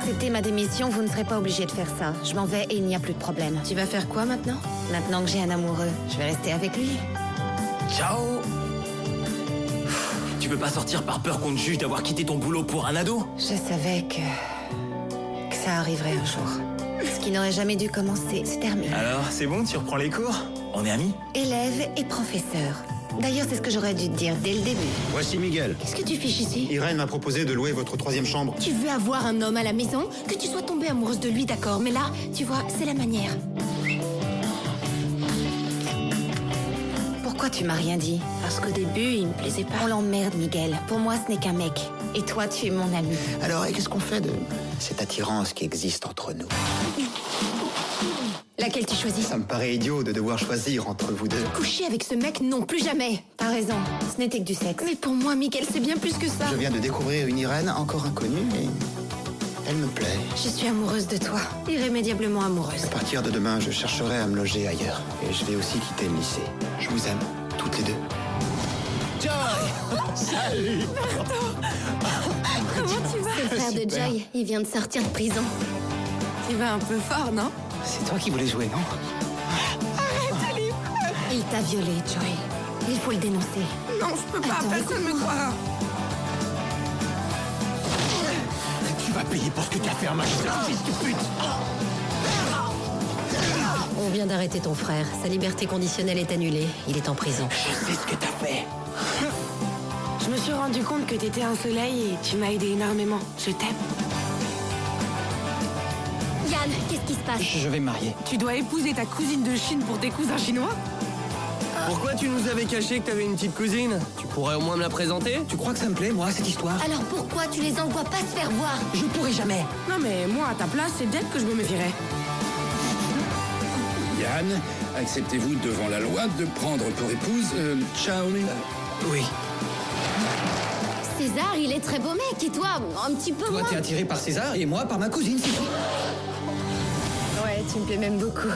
acceptez ma démission, vous ne serez pas obligé de faire ça. Je m'en vais et il n'y a plus de problème. Tu vas faire quoi maintenant? Maintenant que j'ai un amoureux, je vais rester avec lui. Ciao. Tu peux pas sortir par peur qu'on te juge d'avoir quitté ton boulot pour un ado? Je savais que ça arriverait un jour. Ce qui n'aurait jamais dû commencer, c'est terminé. Alors, c'est bon, tu reprends les cours? On est amis? Élève et professeur. D'ailleurs, c'est ce que j'aurais dû te dire dès le début. Voici Miguel. Qu'est-ce que tu fiches ici? Irène m'a proposé de louer votre 3e chambre. Tu veux avoir un homme à la maison? Que tu sois tombée amoureuse de lui, d'accord, mais là, tu vois, c'est la manière. Pourquoi tu m'as rien dit? Parce qu'au début, il me plaisait pas. On l'emmerde, Miguel. Pour moi, ce n'est qu'un mec. Et toi, tu es mon ami. Alors, et qu'est-ce qu'on fait de cette attirance qui existe entre nous? Laquelle tu choisis? Ça me paraît idiot de devoir choisir entre vous deux. Coucher avec ce mec, non, plus jamais. T'as raison, ce n'était que du sexe. Mais pour moi, Miguel, c'est bien plus que ça. Je viens de découvrir une Irène encore inconnue et elle me plaît. Je suis amoureuse de toi. Irrémédiablement amoureuse. À partir de demain, je chercherai à me loger ailleurs. Et je vais aussi quitter le lycée. Je vous aime, toutes les deux. Joy. Salut. Comment tu vas? C'est le frère de Super. Joy, il vient de sortir de prison. Tu vas un peu fort, non? C'est toi qui voulais jouer, non? Il t'a violée, Joy. Il faut le dénoncer. Non, je peux pas, Attends, personne me croira. Tu vas payer pour ce que tu as fait à ma fils de pute. On vient d'arrêter ton frère. Sa liberté conditionnelle est annulée. Il est en prison. Je sais ce que t'as fait. Je me suis rendu compte que t'étais un soleil et tu m'as aidé énormément. Je t'aime. Yann, qu'est-ce qui se passe? Je vais me marier. Tu dois épouser ta cousine de Chine pour tes cousins chinois? Pourquoi tu nous avais caché que t'avais une petite cousine? Tu pourrais au moins me la présenter? Tu crois que ça me plaît, moi, cette histoire? Alors pourquoi tu les envoies pas se faire voir? Je pourrai jamais. Non mais moi à ta place, c'est d'elle que je me méfierais. Yann, acceptez-vous devant la loi de prendre pour épouse Shaolin? Oui. César, il est très beau mec, et toi, un petit peu Toi, moins. t'es attiré par César et moi par ma cousine, c'est tout. Ouais, tu me plais même beaucoup.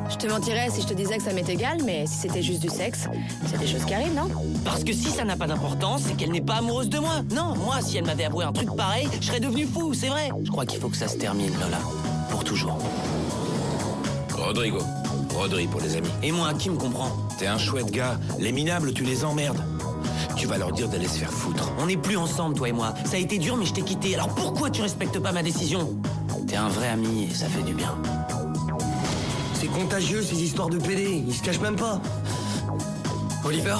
Je te mentirais si je te disais que ça m'est égal, mais si c'était juste du sexe, c'est des choses qui arrivent, non? Parce que si ça n'a pas d'importance, c'est qu'elle n'est pas amoureuse de moi. Non, moi, si elle m'avait avoué un truc pareil, je serais devenu fou, c'est vrai. Je crois qu'il faut que ça se termine, Lola. Pour toujours. Rodrigo. Rodri pour les amis. Et moi, qui me comprend? T'es un chouette gars. Les minables, tu les emmerdes. Tu vas leur dire d'aller se faire foutre. On n'est plus ensemble, toi et moi. Ça a été dur, mais je t'ai quitté. Alors pourquoi tu respectes pas ma décision? T'es un vrai ami et ça fait du bien. C'est contagieux ces histoires de PD, ils se cachent même pas. Oliver?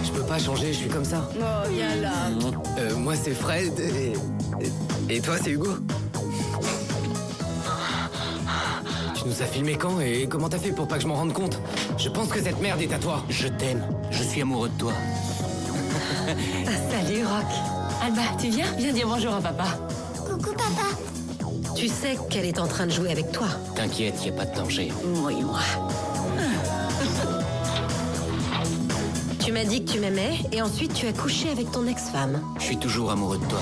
Je peux pas changer, je suis comme ça. Oh, viens là. Moi c'est Fred et toi c'est Hugo. Tu nous as filmé quand et comment t'as fait pour pas que je m'en rende compte? Je pense que cette merde est à toi. Je t'aime. Je suis amoureux de toi. Salut, Rock. Alba, tu viens? Viens dire bonjour à papa. Coucou, papa. Tu sais qu'elle est en train de jouer avec toi. T'inquiète, y a pas de danger. Oui, moi. Tu m'as dit que tu m'aimais et ensuite tu as couché avec ton ex-femme. Je suis toujours amoureux de toi.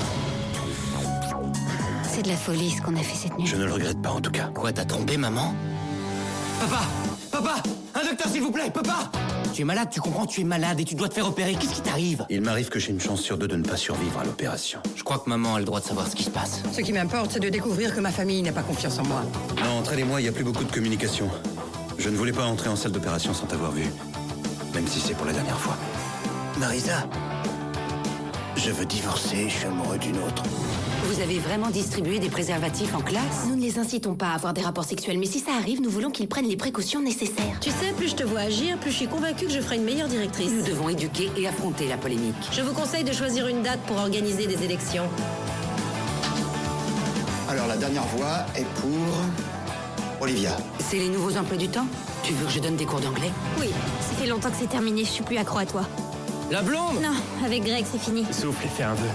C'est de la folie ce qu'on a fait cette nuit. Je ne le regrette pas en tout cas. Quoi, t'as trompé maman? Papa! Papa! Un docteur s'il vous plaît, papa! Tu es malade, tu comprends? Tu es malade et tu dois te faire opérer. Qu'est-ce qui t'arrive? Il m'arrive que j'ai une chance sur 2 de ne pas survivre à l'opération. Je crois que maman a le droit de savoir ce qui se passe. Ce qui m'importe, c'est de découvrir que ma famille n'a pas confiance en moi. Non, entre elle et moi, il n'y a plus beaucoup de communication. Je ne voulais pas entrer en salle d'opération sans t'avoir vu. Même si c'est pour la dernière fois. Marisa, je veux divorcer, je suis amoureux d'une autre. Vous avez vraiment distribué des préservatifs en classe? Nous ne les incitons pas à avoir des rapports sexuels, mais si ça arrive, nous voulons qu'ils prennent les précautions nécessaires. Tu sais, plus je te vois agir, plus je suis convaincue que je ferai une meilleure directrice. Nous devons éduquer et affronter la polémique. Je vous conseille de choisir une date pour organiser des élections. Alors, la dernière voix est pour Olivia. C'est les nouveaux emplois du temps? Tu veux que je donne des cours d'anglais? Oui, ça fait longtemps que c'est terminé, je suis plus accro à toi. La blonde? Non, avec Greg, c'est fini. Souffle et fais un vœu.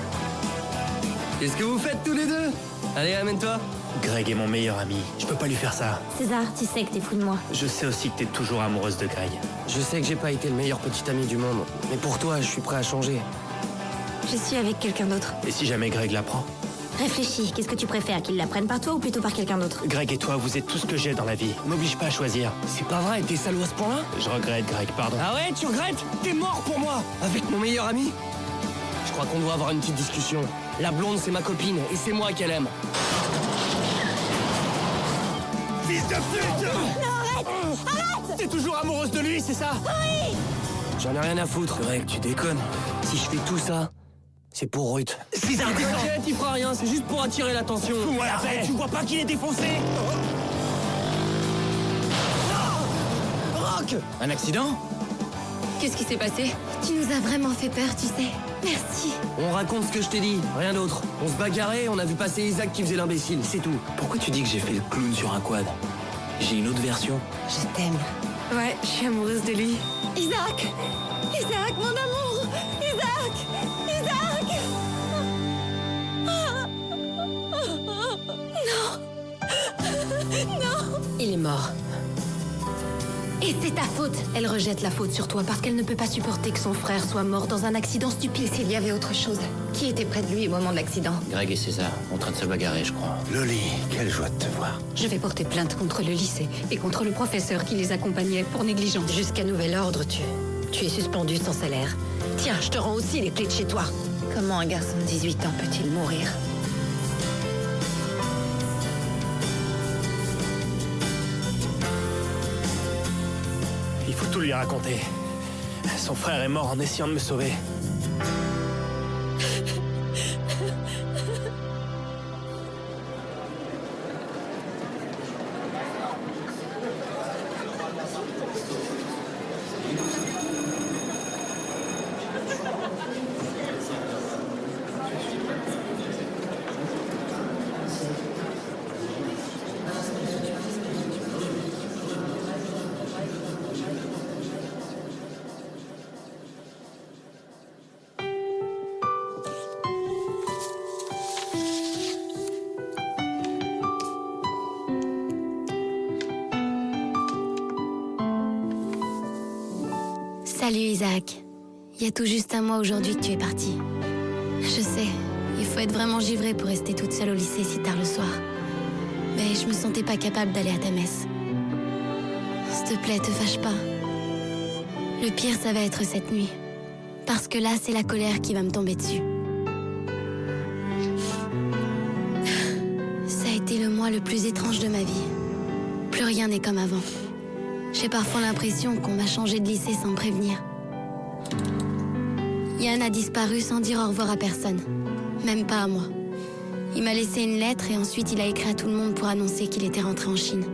Qu'est-ce que vous faites tous les deux? Allez, amène-toi. Greg est mon meilleur ami. Je peux pas lui faire ça. César, tu sais que t'es fou de moi. Je sais aussi que t'es toujours amoureuse de Greg. Je sais que j'ai pas été le meilleur petit ami du monde, mais pour toi, je suis prêt à changer. Je suis avec quelqu'un d'autre. Et si jamais Greg l'apprend? Réfléchis, qu'est-ce que tu préfères, qu'il l'apprenne par toi ou plutôt par quelqu'un d'autre? Greg et toi, vous êtes tout ce que j'ai dans la vie. M'oblige pas à choisir. C'est pas vrai, t'es salaud à ce point-là? Je regrette, Greg, pardon. Ah ouais, tu regrettes? T'es mort pour moi! Avec mon meilleur ami? Je crois qu'on doit avoir une petite discussion. La blonde, c'est ma copine, et c'est moi qu'elle aime. Fils de pute! Non, arrête! Arrête! T'es toujours amoureuse de lui, c'est ça? Oui! J'en ai rien à foutre. Greg, tu déconnes. Si je fais tout ça, c'est pour Ruth. César, descends! T'inquiète, il fera rien, c'est juste pour attirer l'attention. Ouais, arrête, tu vois pas qu'il est défoncé? Rock! Un accident? Qu'est-ce qui s'est passé? Tu nous as vraiment fait peur, tu sais. Merci. On raconte ce que je t'ai dit, rien d'autre. On se bagarrait, on a vu passer Isaac qui faisait l'imbécile, c'est tout. Pourquoi tu dis que j'ai fait le clown sur un quad? J'ai une autre version. Je t'aime. Ouais, je suis amoureuse de lui. Isaac! Isaac, mon amour! Isaac! Isaac! Non! Il est mort. Et c'est ta faute. Elle rejette la faute sur toi parce qu'elle ne peut pas supporter que son frère soit mort dans un accident stupide. S'il y avait autre chose, qui était près de lui au moment de l'accident? Greg et César, en train de se bagarrer, je crois. Loli, quelle joie de te voir. Je vais porter plainte contre le lycée et contre le professeur qui les accompagnait pour négligence. Jusqu'à nouvel ordre, tu es suspendu sans salaire. Tiens, je te rends aussi les clés de chez toi. Comment un garçon de 18 ans peut-il mourir? Il faut tout lui raconter. Son frère est mort en essayant de me sauver. Salut Isaac. Il y a tout juste un mois aujourd'hui que tu es parti. Je sais, il faut être vraiment givré pour rester toute seule au lycée si tard le soir. Mais je me sentais pas capable d'aller à ta messe. S'il te plaît, te fâche pas. Le pire, ça va être cette nuit. Parce que là, c'est la colère qui va me tomber dessus. Ça a été le mois le plus étrange de ma vie. Plus rien n'est comme avant. J'ai parfois l'impression qu'on m'a changé de lycée sans me prévenir. Yann a disparu sans dire au revoir à personne. Même pas à moi. Il m'a laissé une lettre et ensuite il a écrit à tout le monde pour annoncer qu'il était rentré en Chine.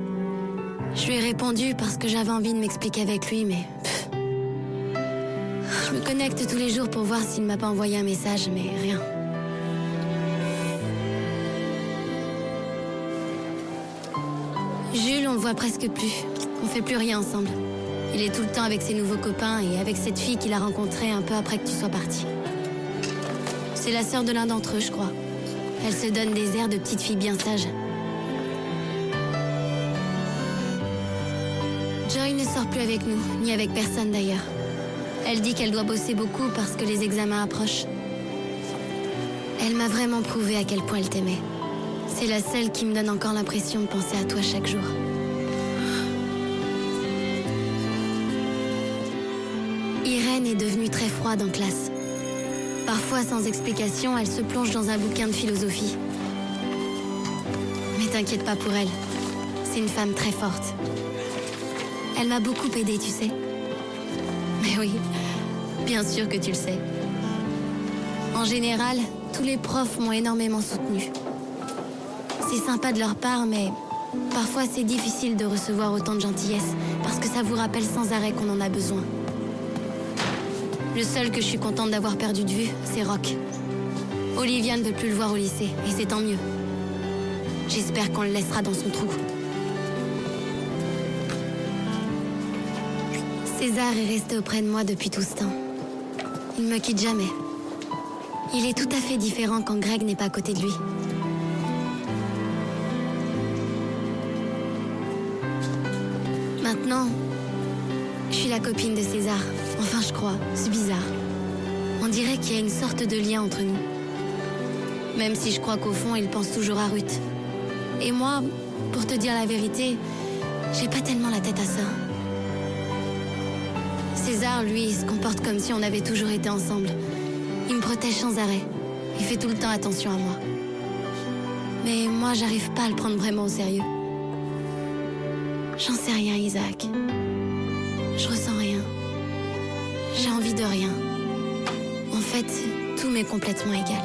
Je lui ai répondu parce que j'avais envie de m'expliquer avec lui, mais... Je me connecte tous les jours pour voir s'il m'a pas envoyé un message, mais rien. Jules, on le voit presque plus. On fait plus rien ensemble. Il est tout le temps avec ses nouveaux copains et avec cette fille qu'il a rencontrée un peu après que tu sois parti. C'est la sœur de l'un d'entre eux, je crois. Elle se donne des airs de petite fille bien sage. Joy ne sort plus avec nous, ni avec personne d'ailleurs. Elle dit qu'elle doit bosser beaucoup parce que les examens approchent. Elle m'a vraiment prouvé à quel point elle t'aimait. C'est la seule qui me donne encore l'impression de penser à toi chaque jour. Irène est devenue très froide en classe. Parfois, sans explication, elle se plonge dans un bouquin de philosophie. Mais t'inquiète pas pour elle. C'est une femme très forte. Elle m'a beaucoup aidée, tu sais. Mais oui, bien sûr que tu le sais. En général, tous les profs m'ont énormément soutenue. C'est sympa de leur part, mais parfois c'est difficile de recevoir autant de gentillesse parce que ça vous rappelle sans arrêt qu'on en a besoin. Le seul que je suis contente d'avoir perdu de vue, c'est Rock. Olivia ne veut plus le voir au lycée, et c'est tant mieux. J'espère qu'on le laissera dans son trou. César est resté auprès de moi depuis tout ce temps. Il ne me quitte jamais. Il est tout à fait différent quand Greg n'est pas à côté de lui. Maintenant, je suis la copine de César. Enfin, je crois. C'est bizarre. On dirait qu'il y a une sorte de lien entre nous. Même si je crois qu'au fond, il pense toujours à Ruth. Et moi, pour te dire la vérité, j'ai pas tellement la tête à ça. César, lui, se comporte comme si on avait toujours été ensemble. Il me protège sans arrêt. Il fait tout le temps attention à moi. Mais moi, j'arrive pas à le prendre vraiment au sérieux. J'en sais rien, Isaac. Je ressens rien. J'ai envie de rien. En fait, tout m'est complètement égal.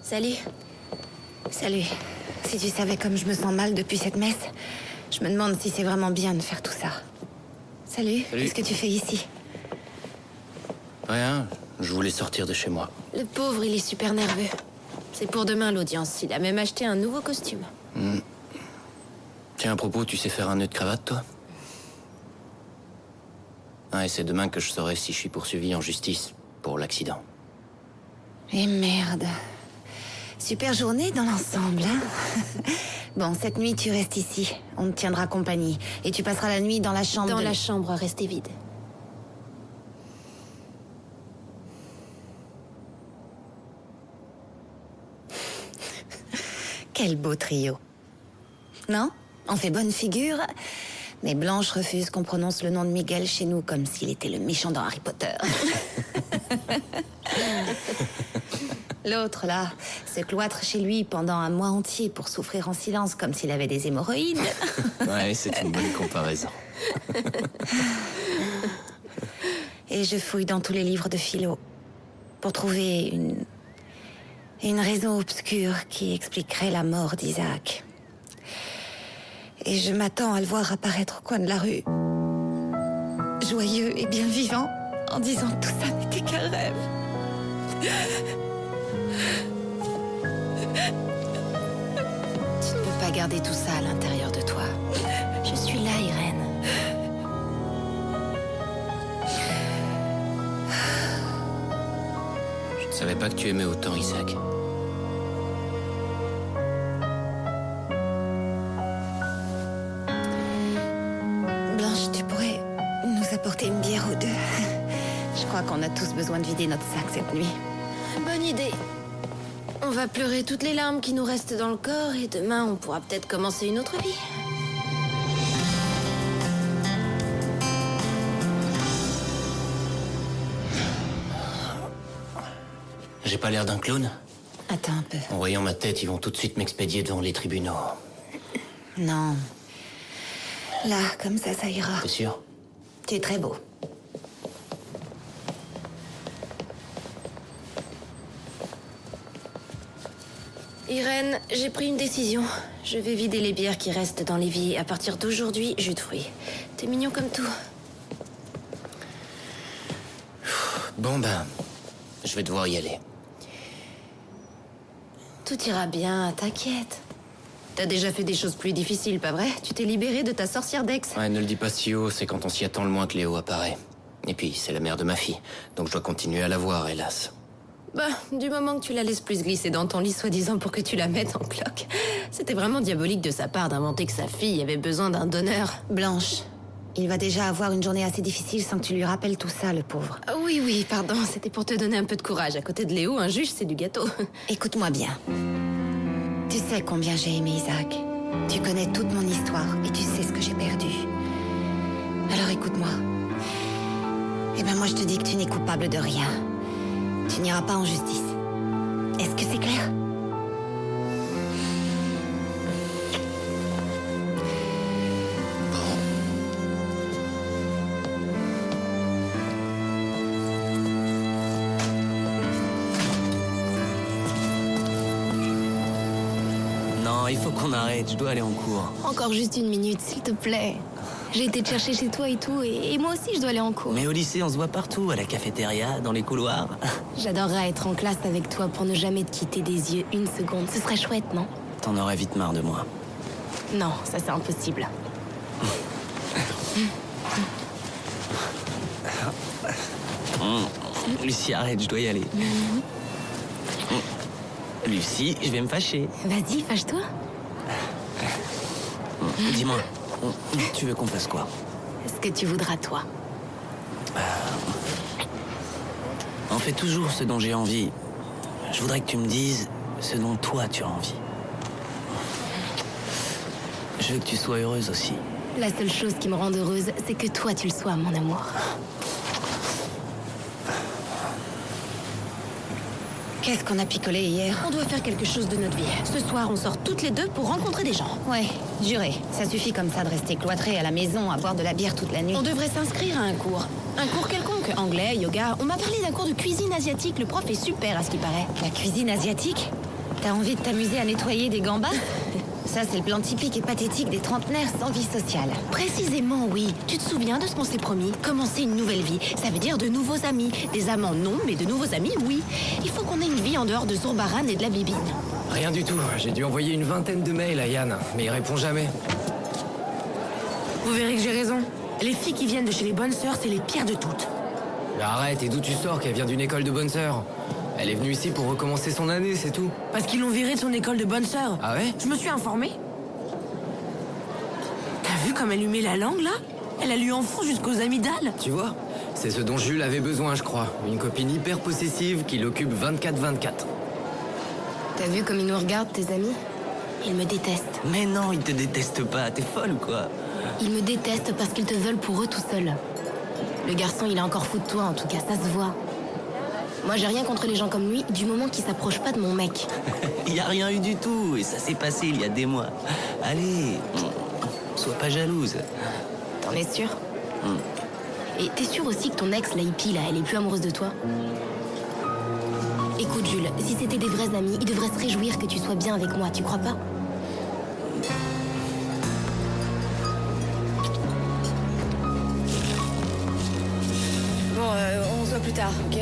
Salut. Salut. Si tu savais comme je me sens mal depuis cette messe, je me demande si c'est vraiment bien de faire tout ça. Salut. Qu'est-ce que tu fais ici? Rien, je voulais sortir de chez moi. Le pauvre, il est super nerveux. C'est pour demain l'audience. Il a même acheté un nouveau costume. Tiens, à propos, tu sais faire un nœud de cravate, toi? Ah, et c'est demain que je saurai si je suis poursuivi en justice pour l'accident. Et merde. Super journée dans l'ensemble, hein. Bon, cette nuit, tu restes ici. On te tiendra compagnie. Et tu passeras la nuit dans la chambre Dans la chambre restée vide. Quel beau trio. Non? On fait bonne figure. Mais Blanche refuse qu'on prononce le nom de Miguel chez nous comme s'il était le méchant dans Harry Potter. L'autre, là, se cloître chez lui pendant un mois entier pour souffrir en silence comme s'il avait des hémorroïdes. Ouais, c'est une bonne comparaison. Et je fouille dans tous les livres de philo pour trouver une raison obscure qui expliquerait la mort d'Isaac. Et je m'attends à le voir apparaître au coin de la rue, joyeux et bien vivant, en disant tout ça n'était qu'un rêve. Tu ne peux pas garder tout ça à l'intérieur de toi. Je suis là, Irène. Je ne savais pas que tu aimais autant Isaac. Blanche, tu pourrais nous apporter une bière ou deux? Je crois qu'on a tous besoin de vider notre sac cette nuit. Bonne idée. On va pleurer toutes les larmes qui nous restent dans le corps et demain, on pourra peut-être commencer une autre vie. J'ai pas l'air d'un clown? Attends un peu. En voyant ma tête, ils vont tout de suite m'expédier devant les tribunaux. Non. Là, comme ça ira. T'es sûr? Tu es très beau. Irène, j'ai pris une décision. Je vais vider les bières qui restent dans l'évier. À partir d'aujourd'hui, jus de fruits. T'es mignon comme tout. Bon ben, je vais devoir y aller. Tout ira bien, t'inquiète. T'as déjà fait des choses plus difficiles, pas vrai? Tu t'es libéré de ta sorcière d'ex. Ouais, ne le dis pas si haut, c'est quand on s'y attend le moins que Léo apparaît. Et puis, c'est la mère de ma fille, donc je dois continuer à la voir, hélas. Bah, du moment que tu la laisses plus glisser dans ton lit, soi-disant pour que tu la mettes en cloque. C'était vraiment diabolique de sa part d'inventer que sa fille avait besoin d'un donneur. Blanche, il va déjà avoir une journée assez difficile sans que tu lui rappelles tout ça, le pauvre. Ah oui, oui, pardon, c'était pour te donner un peu de courage. À côté de Léo, un juge, c'est du gâteau. Écoute-moi bien. Tu sais combien j'ai aimé Isaac. Tu connais toute mon histoire et tu sais ce que j'ai perdu. Alors écoute-moi. Eh ben moi je te dis que tu n'es coupable de rien. Tu n'iras pas en justice. Est-ce que c'est clair? il faut qu'on arrête, je dois aller en cours. Encore juste une minute, s'il te plaît. J'ai été te chercher chez toi et tout, et moi aussi je dois aller en cours. Mais au lycée, on se voit partout, à la cafétéria, dans les couloirs. J'adorerais être en classe avec toi pour ne jamais te quitter des yeux une seconde. Ce serait chouette, non? T'en aurais vite marre de moi. Non, ça c'est impossible. Lucie, arrête, je dois y aller. Lucie, je vais me fâcher. Vas-y, fâche-toi. Dis-moi, tu veux qu'on fasse quoi? Ce que tu voudras, toi. On fait toujours ce dont j'ai envie. Je voudrais que tu me dises ce dont toi tu as envie. Je veux que tu sois heureuse aussi. La seule chose qui me rend heureuse, c'est que toi tu le sois, mon amour. Qu'est-ce qu'on a picolé hier? On doit faire quelque chose de notre vie. Ce soir, on sort toutes les deux pour rencontrer des gens. Ouais, juré. Ça suffit comme ça de rester cloîtré à la maison à boire de la bière toute la nuit. On devrait s'inscrire à un cours. Un cours quelconque. Anglais, yoga. On m'a parlé d'un cours de cuisine asiatique. Le prof est super à ce qu'il paraît. La cuisine asiatique? T'as envie de t'amuser à nettoyer des gambas? Ça, c'est le plan typique et pathétique des trentenaires sans vie sociale. Précisément, oui. Tu te souviens de ce qu'on s'est promis? Commencer une nouvelle vie. Ça veut dire de nouveaux amis. Des amants, non, mais de nouveaux amis, oui. Il faut qu'on ait une vie en dehors de Zourbaran et de la bibine. Rien du tout. J'ai dû envoyer une vingtaine de mails à Yann, mais il répond jamais. Vous verrez que j'ai raison. Les filles qui viennent de chez les bonnes sœurs, c'est les pires de toutes. Mais arrête, et d'où tu sors qu'elle vient d'une école de bonnes sœurs? Elle est venue ici pour recommencer son année, c'est tout. Parce qu'ils l'ont virée de son école de bonnes sœurs. Ah ouais? Je me suis informée. T'as vu comme elle lui met la langue, là? Elle a lui enfonce jusqu'aux amygdales. Tu vois? C'est ce dont Jules avait besoin, je crois. Une copine hyper possessive qui l'occupe 24/24. T'as vu comme ils nous regardent, tes amis? Ils me détestent. Mais non, ils te détestent pas, t'es folle ou quoi? Ils me détestent parce qu'ils te veulent pour eux tout seuls. Le garçon, il est encore fou de toi, en tout cas, ça se voit. Moi, j'ai rien contre les gens comme lui, du moment qu'ils s'approchent pas de mon mec. Il y a rien eu du tout, et ça s'est passé il y a des mois. Allez, sois pas jalouse. T'en es sûr? Et t'es sûr aussi que ton ex, la hippie, là, elle est plus amoureuse de toi? Écoute, Jules, si c'était des vrais amis, ils devraient se réjouir que tu sois bien avec moi, tu crois pas? Bon, on se voit plus tard, ok?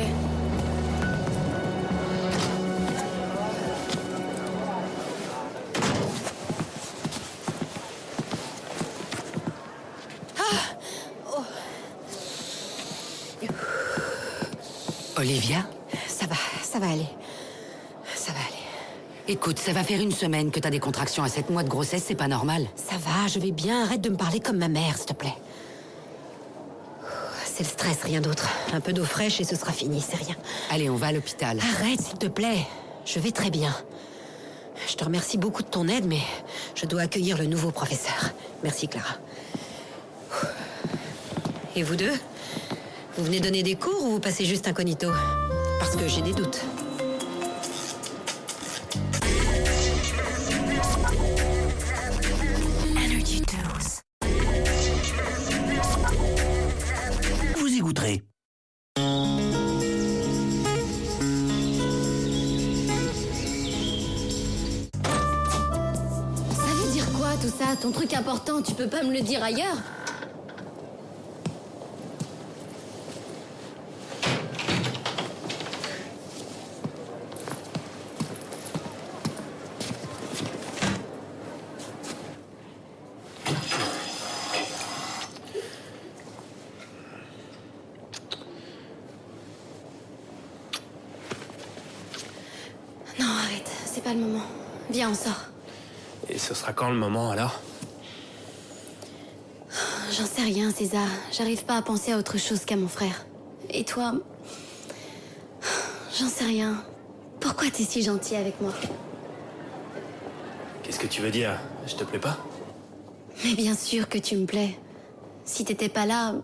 Olivia? Ça va aller. Ça va aller. Écoute, ça va faire une semaine que t'as des contractions à 7 mois de grossesse, c'est pas normal. Ça va, je vais bien. Arrête de me parler comme ma mère, s'il te plaît. C'est le stress, rien d'autre. Un peu d'eau fraîche et ce sera fini, c'est rien. Allez, on va à l'hôpital. Arrête, s'il te plaît. Je vais très bien. Je te remercie beaucoup de ton aide, mais je dois accueillir le nouveau professeur. Merci, Clara. Et vous deux? Vous venez donner des cours ou vous passez juste incognito? Parce que j'ai des doutes. Energy Dose. Vous y goûterez. Ça veut dire quoi tout ça? Ton truc important, tu peux pas me le dire ailleurs? Non, arrête, c'est pas le moment. Viens, on sort. Et ce sera quand le moment, alors? J'en sais rien, César. J'arrive pas à penser à autre chose qu'à mon frère. Et toi? J'en sais rien. Pourquoi t'es si gentil avec moi? Qu'est-ce que tu veux dire? Je te plais pas? Mais bien sûr que tu me plais. Si t'étais pas là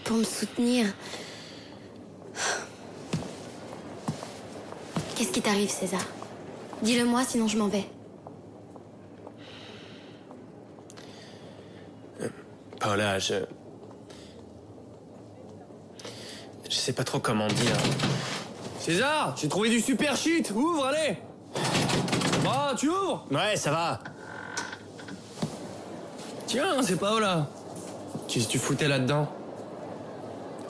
pour me soutenir... Qu'est-ce qui t'arrive, César? Dis-le-moi, sinon je m'en vais. Paola, je sais pas trop comment dire. César, j'ai trouvé du super shit. Ouvre, allez. Bon, tu ouvres? Ouais, ça va. Tiens, c'est Paola. Qu'est-ce que tu foutais là-dedans?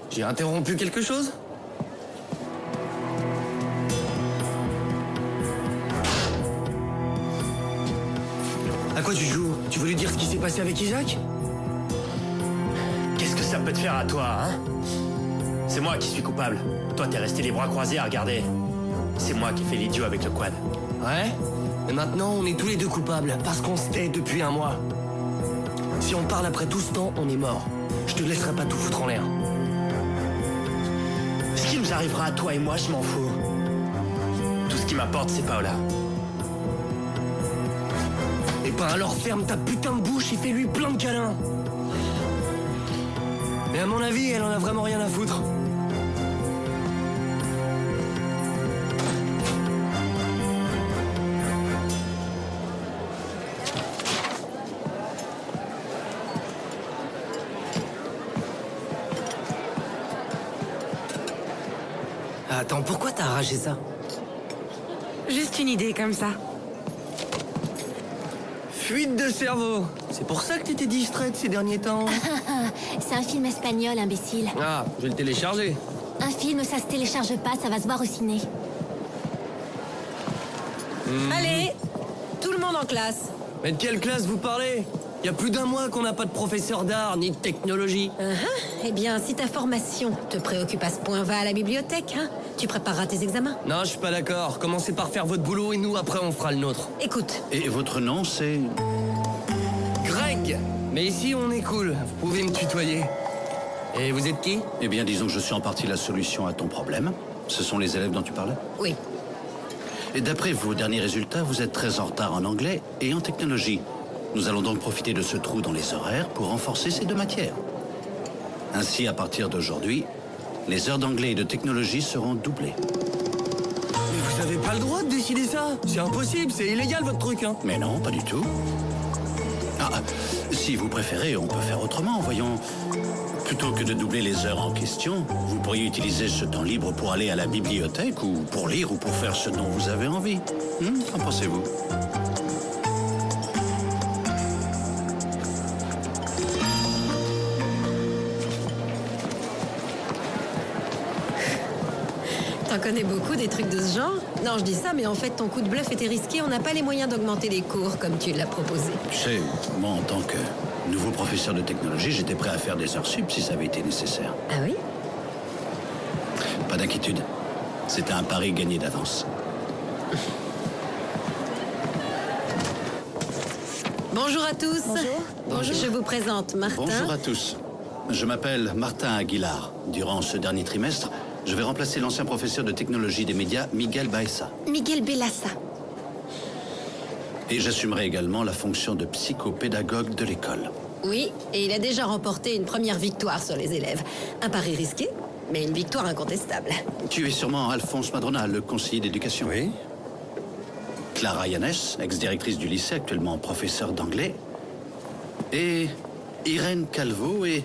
J'ai interrompu quelque chose? À quoi tu joues? Tu veux lui dire ce qui s'est passé avec Isaac? Qu'est-ce que ça peut te faire à toi, hein? C'est moi qui suis coupable. Toi, t'es resté les bras croisés à regarder. C'est moi qui fais l'idiot avec le quad. Ouais? Mais maintenant, on est tous les deux coupables, parce qu'on se tait depuis un mois. Si on parle après tout ce temps, on est mort. Je te laisserai pas tout foutre en l'air. Ce qui nous arrivera à toi et moi, je m'en fous. Tout ce qui m'apporte, c'est Paola. Eh ben alors ferme ta putain de bouche et fais-lui plein de câlins. Et à mon avis, elle en a vraiment rien à foutre. Attends, pourquoi t'as arraché ça? Juste une idée comme ça. Fuite de cerveau. C'est pour ça que t'étais distraite ces derniers temps. C'est un film espagnol, imbécile. Ah, je vais le télécharger. Un film, ça se télécharge pas, ça va se voir au ciné. Allez, tout le monde en classe. Mais de quelle classe vous parlez? Il y a plus d'un mois qu'on n'a pas de professeur d'art ni de technologie. Eh bien, si ta formation te préoccupe à ce point, va à la bibliothèque, hein. Tu prépareras tes examens. Non, je suis pas d'accord. Commencez par faire votre boulot et nous, après, on fera le nôtre. Écoute. Et votre nom, c'est... Greg. Mais ici, on est cool. Vous pouvez me tutoyer. Et vous êtes qui? Eh bien, disons que je suis en partie la solution à ton problème. Ce sont les élèves dont tu parlais? Oui. Et d'après vos derniers résultats, vous êtes très en retard en anglais et en technologie. Nous allons donc profiter de ce trou dans les horaires pour renforcer ces deux matières. Ainsi, à partir d'aujourd'hui, les heures d'anglais et de technologie seront doublées. Mais vous avez pas le droit de décider ça. C'est impossible, c'est illégal votre truc, hein. Mais non, pas du tout. Ah, si vous préférez, on peut faire autrement, voyons. Plutôt que de doubler les heures en question, vous pourriez utiliser ce temps libre pour aller à la bibliothèque ou pour lire ou pour faire ce dont vous avez envie. Qu'en pensez-vous? T'en connais beaucoup des trucs de ce genre? Non, je dis ça, mais en fait, ton coup de bluff était risqué. On n'a pas les moyens d'augmenter les cours comme tu l'as proposé. Tu sais, moi, en tant que nouveau professeur de technologie, j'étais prêt à faire des heures sup si ça avait été nécessaire. Ah oui? Pas d'inquiétude. C'était un pari gagné d'avance. Bonjour à tous. Bonjour. Je vous présente Martin. Bonjour à tous. Je m'appelle Martin Aguilar. Durant ce dernier trimestre, je vais remplacer l'ancien professeur de technologie des médias, Miguel Baeza. Miguel Belassa. Et j'assumerai également la fonction de psychopédagogue de l'école. Oui, et il a déjà remporté une première victoire sur les élèves. Un pari risqué, mais une victoire incontestable. Tu es sûrement Alphonse Madrona, le conseiller d'éducation. Oui. Clara Yanès, ex-directrice du lycée, actuellement professeure d'anglais. Et Irène Calvo et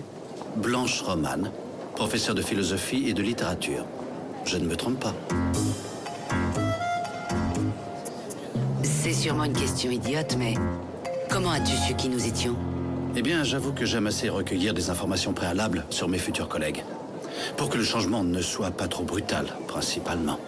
Blanche Romane, professeure de philosophie et de littérature. Je ne me trompe pas. C'est sûrement une question idiote, mais comment as-tu su qui nous étions? Eh bien, j'avoue que j'aime assez recueillir des informations préalables sur mes futurs collègues. Pour que le changement ne soit pas trop brutal, principalement.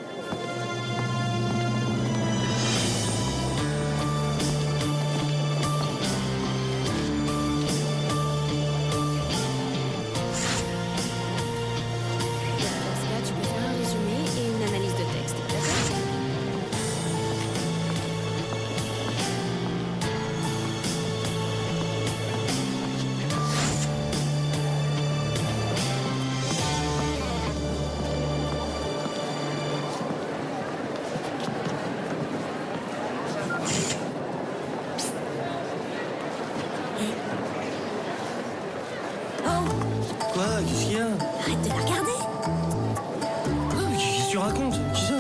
Quoi? Qu'est-ce qu'il y a? Arrête de la regarder. Mais qu'est-ce que tu racontes? Qui ça?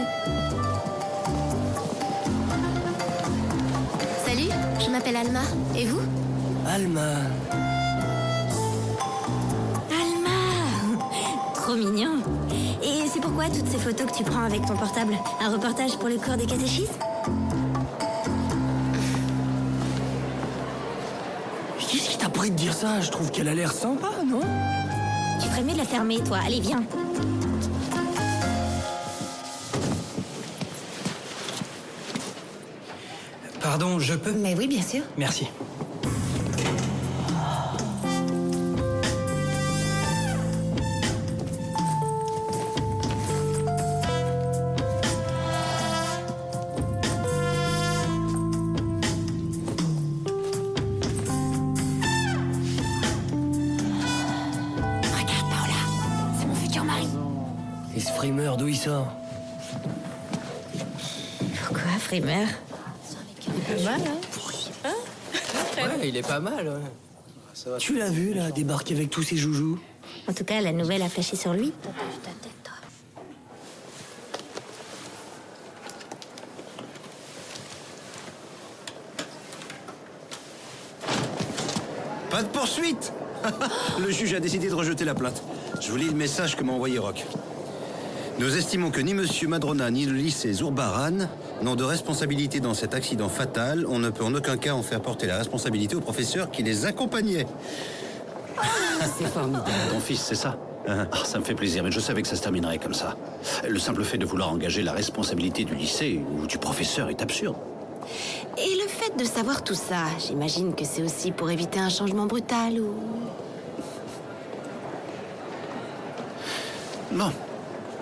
Salut, je m'appelle Alma. Et vous? Alma. Alma. Trop mignon. Et c'est pourquoi toutes ces photos que tu prends avec ton portable? Un reportage pour le cours des catéchismes? Qu'est-ce qui t'a pris? Arrête de dire ça, je trouve qu'elle a l'air sympa, non? Tu ferais mieux de la fermer, toi. Allez, viens. Pardon, je peux? Mais oui, bien sûr. Merci. Regarde, Paola. C'est mon futur mari. Et ce frimeur, d'où il sort? Pourquoi, frimeur? Pas mal, hein? Ouais, il est pas mal, ouais. Ça va. Tu l'as vu, là, débarquer avec tous ses joujoux? En tout cas, la nouvelle a flashé sur lui. Pas de poursuite. Le juge a décidé de rejeter la plainte. Je vous lis le message que m'a envoyé Rock. Nous estimons que ni Monsieur Madrona ni le lycée Zurbaran n'ont de responsabilité dans cet accident fatal. On ne peut en aucun cas en faire porter la responsabilité au professeur qui les accompagnait. C'est formidable. Ton fils, c'est ça? Ah, ça me fait plaisir, mais je savais que ça se terminerait comme ça. Le simple fait de vouloir engager la responsabilité du lycée ou du professeur est absurde. Et le fait de savoir tout ça, j'imagine que c'est aussi pour éviter un changement brutal ou... Bon.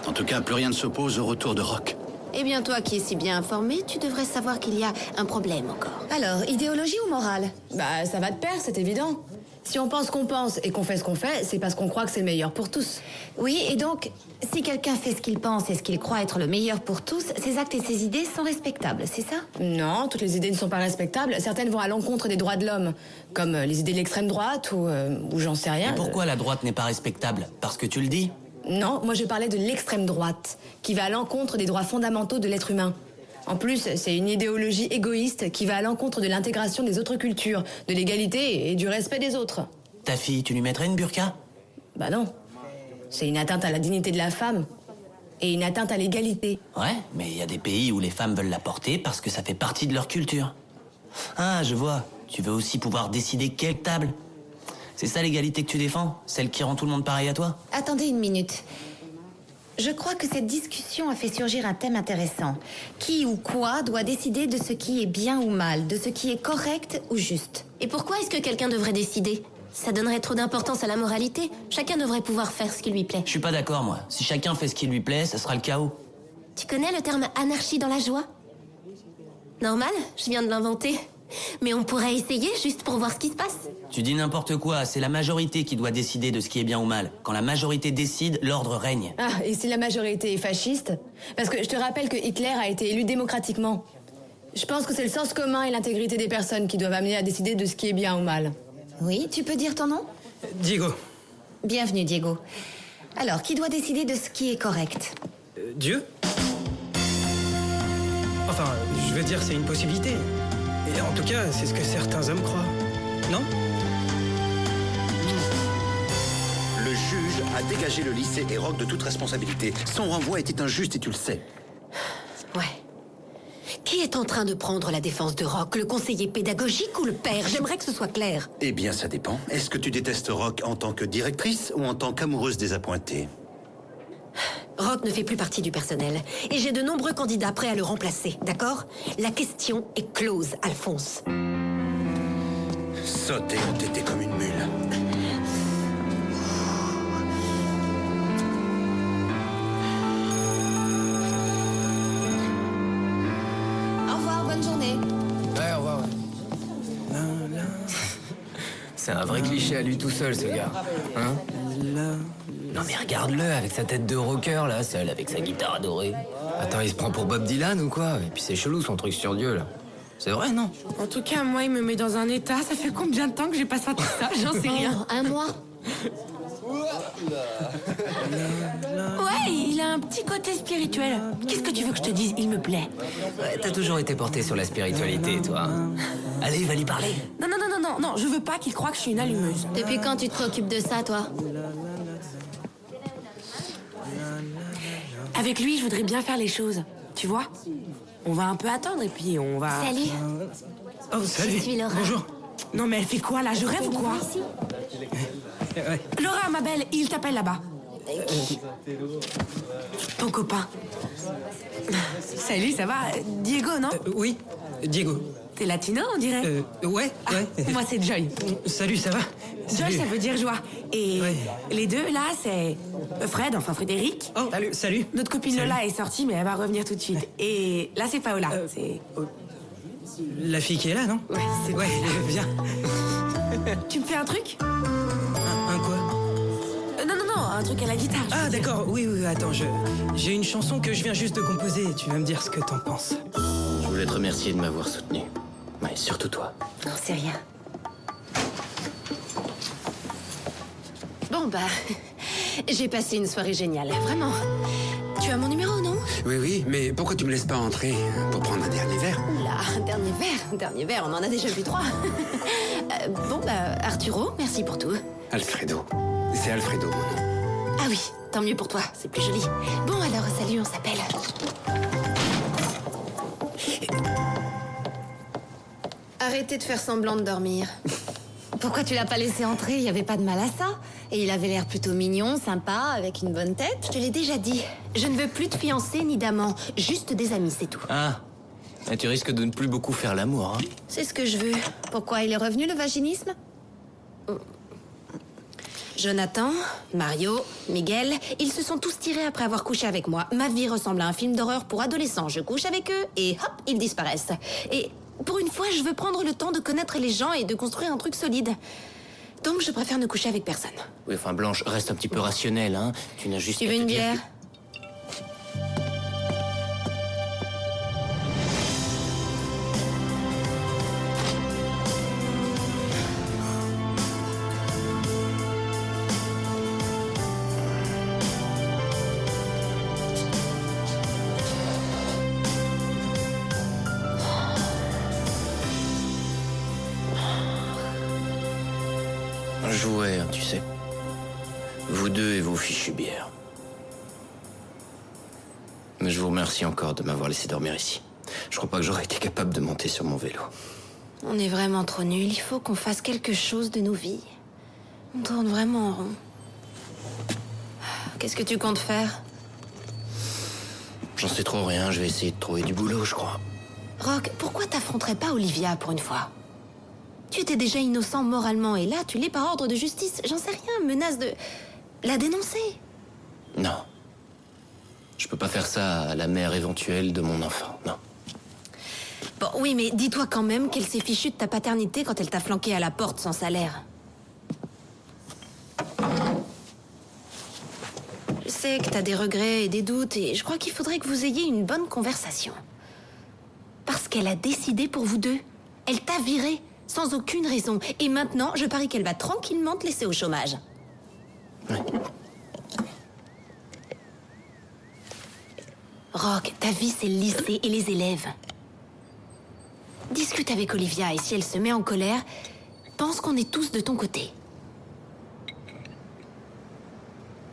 En tout cas, plus rien ne s'oppose au retour de Rock. Eh bien, toi qui es si bien informé, tu devrais savoir qu'il y a un problème encore. Alors, idéologie ou morale? Bah, ça va de pair, c'est évident. Si on pense qu'on pense et qu'on fait ce qu'on fait, c'est parce qu'on croit que c'est le meilleur pour tous. Oui, et donc, si quelqu'un fait ce qu'il pense et ce qu'il croit être le meilleur pour tous, ses actes et ses idées sont respectables, c'est ça? Non, toutes les idées ne sont pas respectables. Certaines vont à l'encontre des droits de l'homme, comme les idées de l'extrême droite ou j'en sais rien. Et pourquoi la droite n'est pas respectable? Parce que tu le dis? Non, moi je parlais de l'extrême droite, qui va à l'encontre des droits fondamentaux de l'être humain. En plus, c'est une idéologie égoïste qui va à l'encontre de l'intégration des autres cultures, de l'égalité et du respect des autres. Ta fille, tu lui mettrais une burqa? Bah non. C'est une atteinte à la dignité de la femme et une atteinte à l'égalité. Ouais, mais il y a des pays où les femmes veulent la porter parce que ça fait partie de leur culture. Ah, je vois. Tu veux aussi pouvoir décider quelle table? C'est ça l'égalité que tu défends? Celle qui rend tout le monde pareil à toi? Attendez une minute. Je crois que cette discussion a fait surgir un thème intéressant. Qui ou quoi doit décider de ce qui est bien ou mal, de ce qui est correct ou juste? Et pourquoi est-ce que quelqu'un devrait décider? Ça donnerait trop d'importance à la moralité. Chacun devrait pouvoir faire ce qui lui plaît. Je suis pas d'accord, moi. Si chacun fait ce qui lui plaît, ça sera le chaos. Tu connais le terme anarchie dans la joie? Normal, je viens de l'inventer. Mais on pourrait essayer juste pour voir ce qui se passe. Tu dis n'importe quoi, c'est la majorité qui doit décider de ce qui est bien ou mal. Quand la majorité décide, l'ordre règne. Ah, et si la majorité est fasciste? Parce que je te rappelle que Hitler a été élu démocratiquement. Je pense que c'est le sens commun et l'intégrité des personnes qui doivent amener à décider de ce qui est bien ou mal. Oui, tu peux dire ton nom? Diego. Bienvenue, Diego. Alors, qui doit décider de ce qui est correct? Dieu? Enfin, je veux dire, c'est une possibilité. Et en tout cas, c'est ce que certains hommes croient. Non? Le juge a dégagé le lycée et Rock de toute responsabilité. Son renvoi était injuste et tu le sais. Ouais. Qui est en train de prendre la défense de Rock? Le conseiller pédagogique ou le père? J'aimerais que ce soit clair. Eh bien, ça dépend. Est-ce que tu détestes Rock en tant que directrice ou en tant qu'amoureuse désappointée? Rock ne fait plus partie du personnel. Et j'ai de nombreux candidats prêts à le remplacer, d'accord? La question est close, Alphonse. Sauter entêté comme une mule. Au revoir, bonne journée. Ouais, au revoir. C'est un vrai cliché à lui tout seul, ce gars. Hein? Non mais regarde-le, avec sa tête de rocker, là, seul, avec sa guitare adorée. Attends, il se prend pour Bob Dylan ou quoi? Et puis c'est chelou, son truc sur Dieu, là. C'est vrai, non? En tout cas, moi, il me met dans un état. Ça fait combien de temps que j'ai pas senti ça? J'en sais rien. Un mois. Ouais, il a un petit côté spirituel. Qu'est-ce que tu veux que je te dise? Il me plaît. Ouais, t'as toujours été porté sur la spiritualité, toi. Allez, va lui parler. Non, je veux pas qu'il croie que je suis une allumeuse. Depuis quand tu te préoccupes de ça, toi? Avec lui, je voudrais bien faire les choses. Tu vois? On va un peu attendre et puis on va... Salut. Oh, salut. Je suis Laura. Bonjour. Non mais elle fait quoi là? Je rêve ou quoi? Laura, ma belle, il t'appelle là-bas. Ton copain. Salut, ça va? Diego, non? Oui, Diego. T'es latino, on dirait? Ouais. Moi, c'est Joy. Salut, ça va? Joy, Salut. ça veut dire joie. Et les deux, là, c'est Fred, enfin Frédéric. Oh, salut. Notre copine Salut. Lola est sortie, mais elle va revenir tout de suite. Et là, c'est Paola. C'est... La fille qui est là, non? Ouais, c'est... Ouais, viens. Tu me fais un truc? Un quoi? Non, un truc à la guitare. Ah, d'accord, oui, attends, j'ai une chanson que je viens juste de composer et tu vas me dire ce que t'en penses. Je voulais te remercier de m'avoir soutenu. Ouais, surtout toi. Non, c'est rien. Bon, j'ai passé une soirée géniale, vraiment. Tu as mon numéro, non? Oui, mais pourquoi tu me laisses pas entrer pour prendre un dernier verre? Oula, dernier verre, on en a déjà vu 3. Arturo, merci pour tout. Alfredo. C'est Alfredo, mon nom. Ah oui, tant mieux pour toi, c'est plus joli. Bon alors, salut, on s'appelle. Arrêtez de faire semblant de dormir. Pourquoi tu l'as pas laissé entrer? Il y avait pas de mal à ça. Et il avait l'air plutôt mignon, sympa, avec une bonne tête. Je te l'ai déjà dit. Je ne veux plus de fiancés ni d'amants, juste des amis, c'est tout. Ah, et tu risques de ne plus beaucoup faire l'amour, hein? C'est ce que je veux. Pourquoi il est revenu, le vaginisme? Jonathan, Mario, Miguel, ils se sont tous tirés après avoir couché avec moi. Ma vie ressemble à un film d'horreur pour adolescents. Je couche avec eux et hop, ils disparaissent. Et pour une fois, je veux prendre le temps de connaître les gens et de construire un truc solide. Donc je préfère ne coucher avec personne. Oui, enfin, Blanche, reste un petit peu rationnelle, hein? Tu n'as juste Tu qu'à veux te une dire bière? Jouet, hein, tu sais. Vous deux et vos fichues bières. Mais je vous remercie encore de m'avoir laissé dormir ici. Je crois pas que j'aurais été capable de monter sur mon vélo. On est vraiment trop nuls. Il faut qu'on fasse quelque chose de nos vies. On tourne vraiment en rond. Qu'est-ce que tu comptes faire? J'en sais trop rien, je vais essayer de trouver du boulot, je crois. Rock, pourquoi t'affronterais pas Olivia pour une fois? Tu étais déjà innocent moralement et là, tu l'es par ordre de justice. J'en sais rien, menace de la dénoncer. Non. Je peux pas faire ça à la mère éventuelle de mon enfant, non. Bon, oui, mais dis-toi quand même qu'elle s'est fichue de ta paternité quand elle t'a flanqué à la porte sans salaire. Je sais que t'as des regrets et des doutes et je crois qu'il faudrait que vous ayez une bonne conversation. Parce qu'elle a décidé pour vous deux. Elle t'a viré. Sans aucune raison. Et maintenant, je parie qu'elle va tranquillement te laisser au chômage. Ouais. Rock, ta vie, c'est le lycée et les élèves. Discute avec Olivia et si elle se met en colère, pense qu'on est tous de ton côté.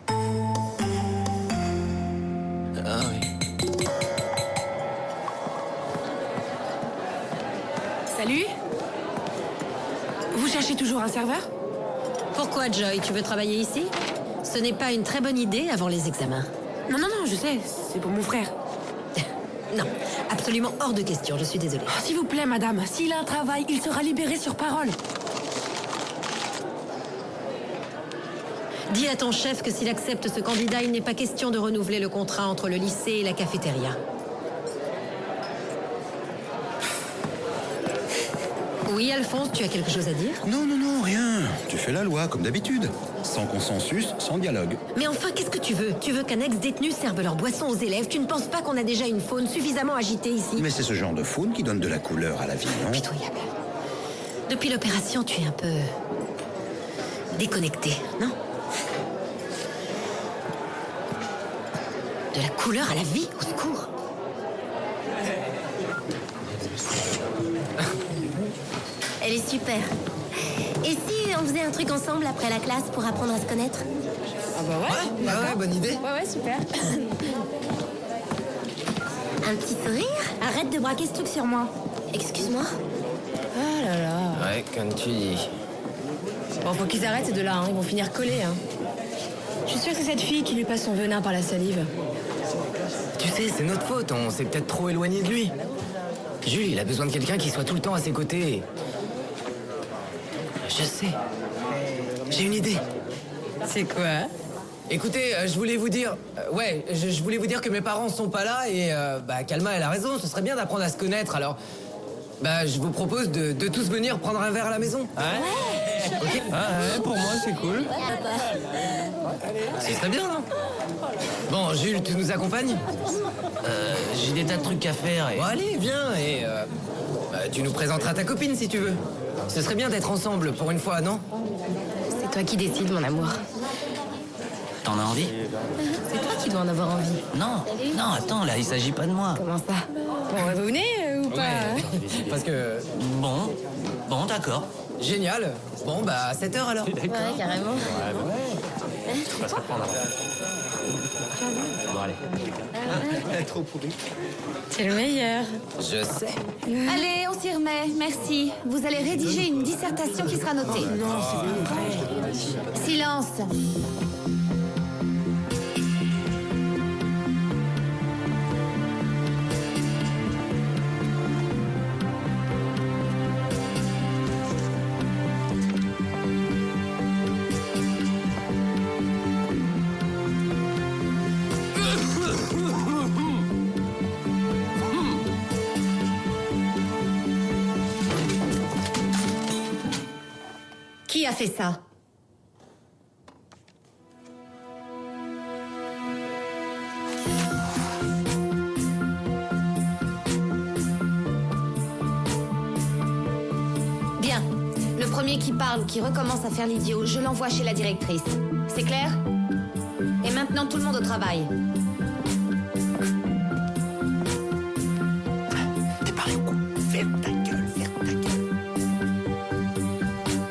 Ah oui. Salut. Vous cherchez toujours un serveur? Pourquoi, Joy? Tu veux travailler ici? Ce n'est pas une très bonne idée avant les examens. Non, je sais. C'est pour mon frère. Non, absolument hors de question, je suis désolée. Oh, s'il vous plaît, madame, s'il a un travail, il sera libéré sur parole. Dis à ton chef que s'il accepte ce candidat, il n'est pas question de renouveler le contrat entre le lycée et la cafétéria. Oui, Alphonse, tu as quelque chose à dire? Non, rien. Tu fais la loi, comme d'habitude. Sans consensus, sans dialogue. Mais enfin, qu'est-ce que tu veux? Tu veux qu'un ex-détenu serve leur boisson aux élèves? Tu ne penses pas qu'on a déjà une faune suffisamment agitée ici? Mais c'est ce genre de faune qui donne de la couleur à la vie, non? Pitoyable. Depuis l'opération, tu es un peu... déconnecté, non? De la couleur à la vie, au secours. Elle est super. Et si on faisait un truc ensemble après la classe pour apprendre à se connaître? Ah bah ouais, bonne idée. Ouais, super. Un petit sourire? Arrête de braquer ce truc sur moi. Excuse-moi. Ah là là. Ouais, comme tu dis. Bon, faut qu'ils arrêtent ces deux-là, hein. Ils vont finir collés, hein. Je suis sûre que c'est cette fille qui lui passe son venin par la salive. Tu sais, c'est notre faute, on s'est peut-être trop éloigné de lui. Jules, il a besoin de quelqu'un qui soit tout le temps à ses côtés. Je sais. J'ai une idée. C'est quoi? Écoutez, je voulais vous dire... je voulais vous dire que mes parents sont pas là et... Kalma, elle a raison, ce serait bien d'apprendre à se connaître, alors... je vous propose de tous venir prendre un verre à la maison. Ouais. Ok. Pour moi, c'est cool. Ce serait bien, non? Bon, Jules, tu nous accompagnes? J'ai des tas de trucs à faire et... Bon, allez, viens et... tu nous présenteras ta copine, si tu veux. Ce serait bien d'être ensemble, pour une fois, non? C'est toi qui décides, mon amour. T'en as envie? C'est toi qui dois en avoir envie. Non, attends, là, il s'agit pas de moi. Comment ça? Bon, vous venez ou pas? Ouais, parce que... Bon, d'accord. Génial. Bon, à 7h alors. Ouais, carrément. On va se reprendre après. Bon, allez. Elle est trop pourrie. C'est le meilleur. Je sais. Allez, on s'y remet, merci. Vous allez rédiger une dissertation qui sera notée. Non, c'est bien. Silence. Qui a fait ça? Bien. Le premier qui parle ou qui recommence à faire l'idiot, je l'envoie chez la directrice. C'est clair? Et maintenant, tout le monde au travail. T'es pas con. Ferme ta gueule, ferme ta gueule.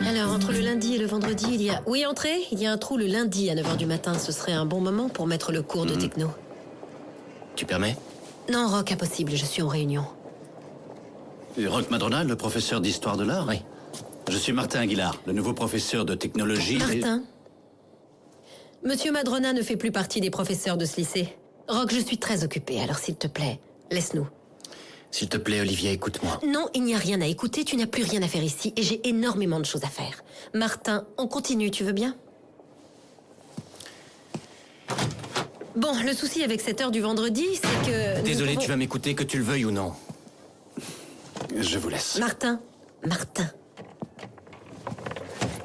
Alors, entre le lundi et le vendredi, il y a... Oui, entrez. Il y a un trou le lundi à 9h du matin. Ce serait un bon moment pour mettre le cours de techno. Tu permets? Non, Rock, impossible. Je suis en réunion. Roch Madrona, le professeur d'histoire de l'art? Oui. Je suis Martin Aguilar, le nouveau professeur de technologie. Martin. Monsieur Madrona ne fait plus partie des professeurs de ce lycée. Rock, je suis très occupée, alors s'il te plaît, laisse-nous. S'il te plaît, Olivia, écoute-moi. Non, il n'y a rien à écouter, tu n'as plus rien à faire ici, et j'ai énormément de choses à faire. Martin, on continue, tu veux bien? Bon, le souci avec cette heure du vendredi, c'est que... Désolé, tu vas m'écouter, que tu le veuilles ou non. Je vous laisse. Martin.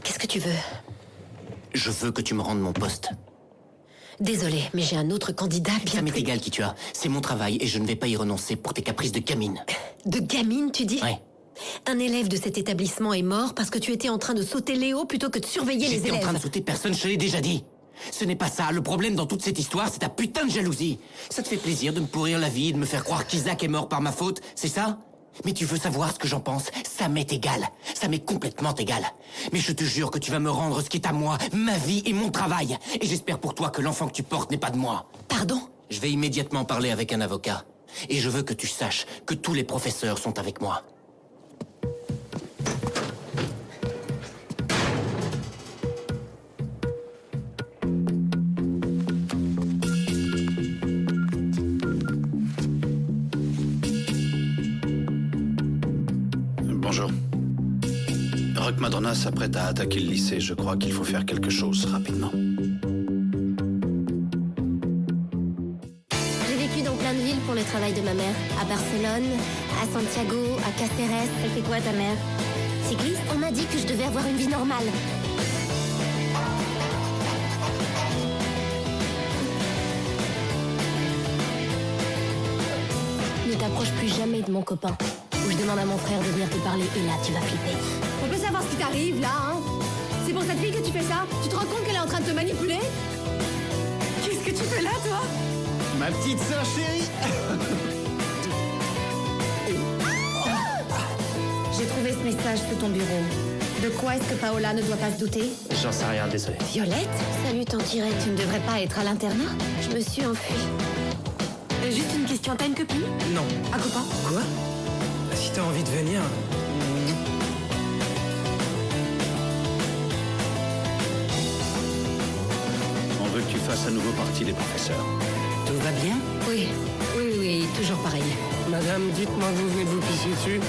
Qu'est-ce que tu veux? Je veux que tu me rendes mon poste. Désolé, mais j'ai un autre candidat bien Ça m'est plus... égal qui tu as. C'est mon travail et je ne vais pas y renoncer pour tes caprices de gamine. De gamine, tu dis? Ouais. Un élève de cet établissement est mort parce que tu étais en train de sauter Léo plutôt que de surveiller les élèves. J'étais en train de sauter personne, je te l'ai déjà dit. Ce n'est pas ça. Le problème dans toute cette histoire, c'est ta putain de jalousie. Ça te fait plaisir de me pourrir la vie et de me faire croire qu'Isaac est mort par ma faute, c'est ça? Mais tu veux savoir ce que j'en pense? Ça m'est égal. Ça m'est complètement égal. Mais je te jure que tu vas me rendre ce qui est à moi, ma vie et mon travail. Et j'espère pour toi que l'enfant que tu portes n'est pas de moi. Pardon? Je vais immédiatement parler avec un avocat. Et je veux que tu saches que tous les professeurs sont avec moi. Bonjour. Roch Madrona s'apprête à attaquer le lycée. Je crois qu'il faut faire quelque chose rapidement. J'ai vécu dans plein de villes pour le travail de ma mère. À Barcelone, à Santiago, à Cáceres. Elle fait quoi ta mère? Cycliste? On m'a dit que je devais avoir une vie normale. Ne t'approche plus jamais de mon copain. Ou je demande à mon frère de venir te parler et là tu vas flipper. On peut savoir ce qui t'arrive là, hein? C'est pour cette fille que tu fais ça? Tu te rends compte qu'elle est en train de te manipuler? Qu'est-ce que tu fais là, toi? Ma petite sœur chérie. J'ai trouvé ce message sous ton bureau. De quoi est-ce que Paola ne doit pas se douter? J'en sais rien, désolé. Violette? Salut, Tantirette. Tu ne devrais pas être à l'internat? Je me suis enfuie. Juste une question, t'as une copine? Non. Un copain? Quoi? Si t'as envie de venir... fasse à nouveau partie des professeurs. Tout va bien? Oui, toujours pareil. Madame, dites-moi, vous venez de vous pisser dessus?